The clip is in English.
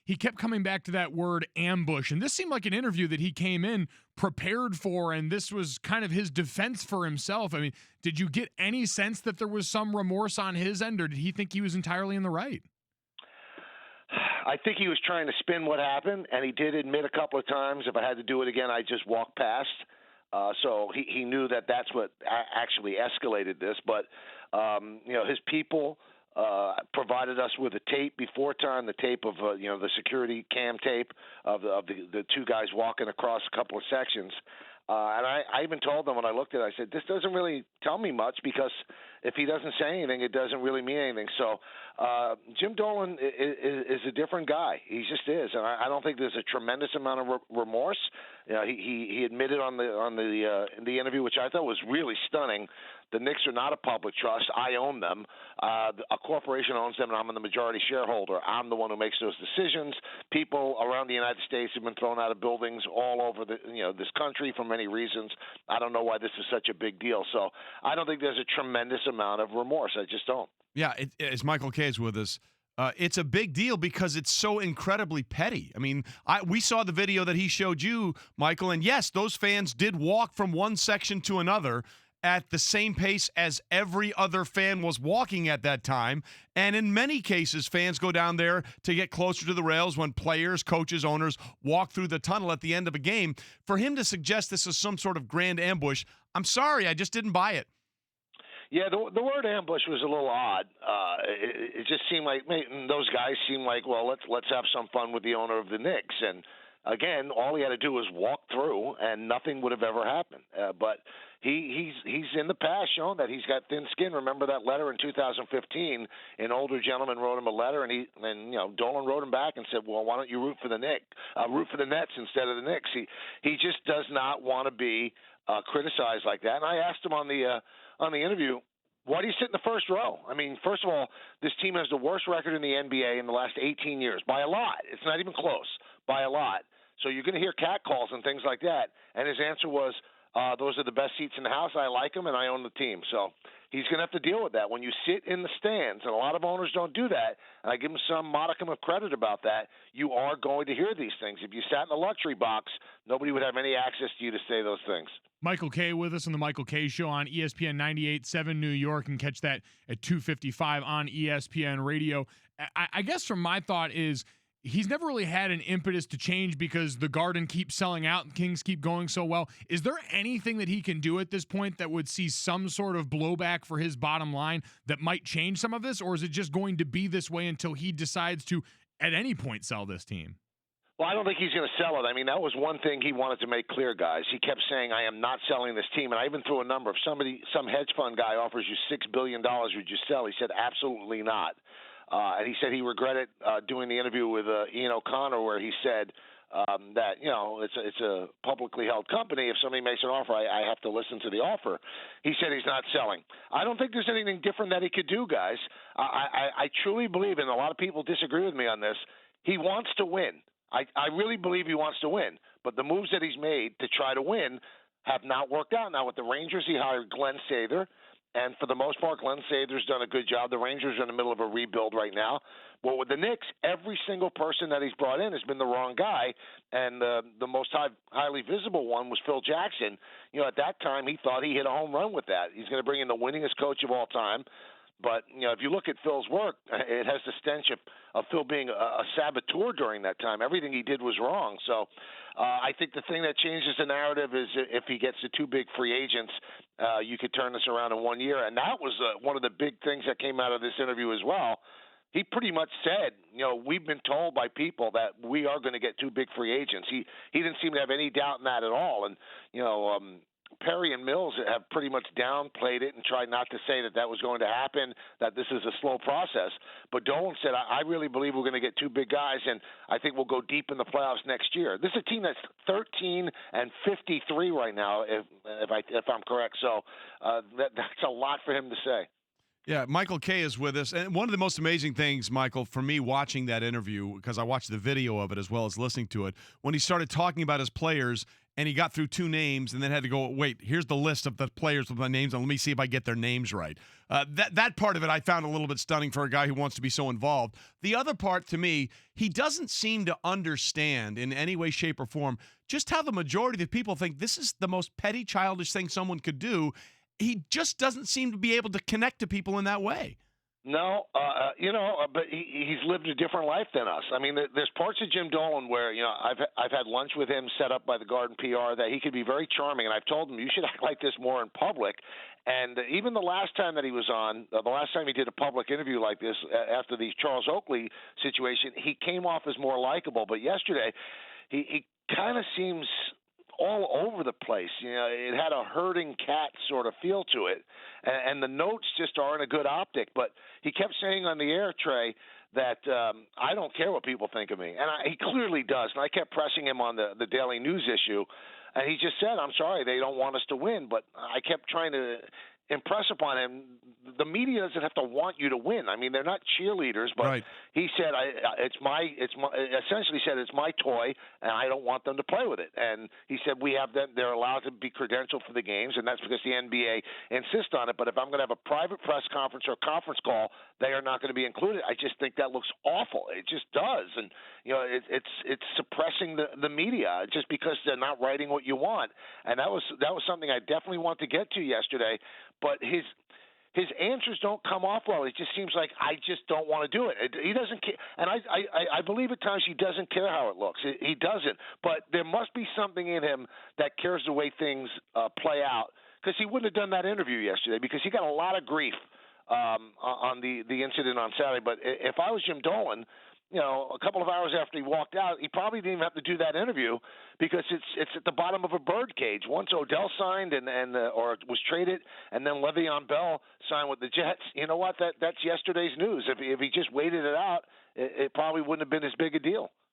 he kept coming back to that word ambush. And this seemed like an interview that he came in prepared for, and this was kind of his defense for himself. I mean, did you get any sense that there was some remorse on his end, or did he think he was entirely in the right? I think he was trying to spin what happened, and he did admit a couple of times, if I had to do it again, I'd just walk past. So he knew that that's what actually escalated this. But, his people provided us with a tape before time, the tape of, the security cam tape of the two guys walking across a couple of sections. And I even told them when I looked at it, I said, this doesn't really tell me much, because if he doesn't say anything, it doesn't really mean anything. So Jim Dolan is a different guy. He just is. And I don't think there's a tremendous amount of remorse. He admitted in the interview, which I thought was really stunning, the Knicks are not a public trust. I own them. A corporation owns them, and I'm the majority shareholder. I'm the one who makes those decisions. People around the United States have been thrown out of buildings all over this country for many reasons. I don't know why this is such a big deal. So I don't think there's a tremendous amount of remorse. I just don't. Yeah, as Michael Kay is with us, it's a big deal because it's so incredibly petty. I mean, we saw the video that he showed you, Michael, and yes, those fans did walk from one section to another at the same pace as every other fan was walking at that time. And in many cases, fans go down there to get closer to the rails when players, coaches, owners walk through the tunnel at the end of a game. For him to suggest this is some sort of grand ambush, I'm sorry, I just didn't buy it. Yeah, the word ambush was a little odd. It just seemed like those guys seemed like, well, let's have some fun with the owner of the Knicks. And again, all he had to do was walk through, and nothing would have ever happened. But he's in the past shown that he's got thin skin. Remember that letter in 2015? An older gentleman wrote him a letter, and Dolan wrote him back and said, "Well, why don't you root for the Nets instead of the Knicks?" He just does not want to be criticized like that. And I asked him on the interview, why do you sit in the first row? I mean, first of all, this team has the worst record in the NBA in the last 18 years by a lot. It's not even close, by a lot. So you're going to hear catcalls and things like that. And his answer was, those are the best seats in the house. I like them, and I own the team. So he's going to have to deal with that. When you sit in the stands, and a lot of owners don't do that, and I give him some modicum of credit about that, you are going to hear these things. If you sat in the luxury box, nobody would have any access to you to say those things. Michael Kay with us on the Michael Kay Show on ESPN 98.7 New York, and catch that at 2:55 on ESPN Radio. I guess from my thought is, he's never really had an impetus to change because the Garden keeps selling out and Kings keep going so well. Is there anything that he can do at this point that would see some sort of blowback for his bottom line that might change some of this? Or is it just going to be this way until he decides to, at any point, sell this team? Well, I don't think he's going to sell it. I mean, that was one thing he wanted to make clear, guys. He kept saying, I am not selling this team. And I even threw a number. If some hedge fund guy offers you $6 billion, would you sell? He said, absolutely not. And he said he regretted doing the interview with Ian O'Connor, where he said that it's a publicly held company. If somebody makes an offer, I have to listen to the offer. He said he's not selling. I don't think there's anything different that he could do, guys. I truly believe, and a lot of people disagree with me on this, he wants to win. I really believe he wants to win. But the moves that he's made to try to win have not worked out. Now with the Rangers, he hired Glenn Sather. And for the most part, Glenn Sather's done a good job. The Rangers are in the middle of a rebuild right now. Well, with the Knicks, every single person that he's brought in has been the wrong guy. And the most highly visible one was Phil Jackson. At that time, he thought he hit a home run with that. He's going to bring in the winningest coach of all time. But, if you look at Phil's work, it has the stench of Phil being a saboteur during that time. Everything he did was wrong. So I think the thing that changes the narrative is if he gets the two big free agents, you could turn this around in 1 year. And that was one of the big things that came out of this interview as well. He pretty much said, we've been told by people that we are going to get two big free agents. He didn't seem to have any doubt in that at all. And, Perry and Mills have pretty much downplayed it and tried not to say that was going to happen, that this is a slow process. But Dolan said, I really believe we're going to get two big guys, and I think we'll go deep in the playoffs next year. This is a team that's 13-53 right now, if I'm correct. So that's a lot for him to say. Yeah, Michael Kay is with us. And one of the most amazing things, Michael, for me watching that interview, because I watched the video of it as well as listening to it, when he started talking about his players and he got through two names and then had to go, wait, here's the list of the players with my names, and let me see if I get their names right. That part of it I found a little bit stunning for a guy who wants to be so involved. The other part, to me, he doesn't seem to understand in any way, shape, or form just how the majority of the people think this is the most petty, childish thing someone could do. He just doesn't seem to be able to connect to people in that way. No, but he's lived a different life than us. I mean, there's parts of Jim Dolan where I've had lunch with him set up by the Garden PR that he could be very charming, and I've told him you should act like this more in public. And even the last time that he was on, the last time he did a public interview like this after the Charles Oakley situation, he came off as more likable. But yesterday, he kind of seems all over the place. It had a herding cat sort of feel to it, and the notes just aren't a good optic. But he kept saying on the air, Trey, that I don't care what people think of me, and he clearly does. And I kept pressing him on the Daily News issue, and he just said, I'm sorry, they don't want us to win. But I kept trying to impress upon him, the media doesn't have to want you to win. I mean, they're not cheerleaders, but right. He said, essentially said, it's my toy, and I don't want them to play with it. And he said, we have them, they're allowed to be credentialed for the games, and that's because the NBA insists on it. But if I'm going to have a private press conference or conference call, they are not going to be included. I just think that looks awful. It just does. And, it's suppressing the media just because they're not writing what you want. And that was something I definitely want to get to yesterday. But his answers don't come off well. It just seems like I just don't want to do it. He doesn't care, and I believe at times he doesn't care how it looks. He doesn't. But there must be something in him that cares the way things play out, because he wouldn't have done that interview yesterday because he got a lot of grief on the incident on Saturday. But if I was Jim Dolan, a couple of hours after he walked out, he probably didn't even have to do that interview because it's at the bottom of a bird cage. Once Odell signed or was traded, and then Le'Veon Bell signed with the Jets, you know what? That's yesterday's news. If he just waited it out, it probably wouldn't have been as big a deal.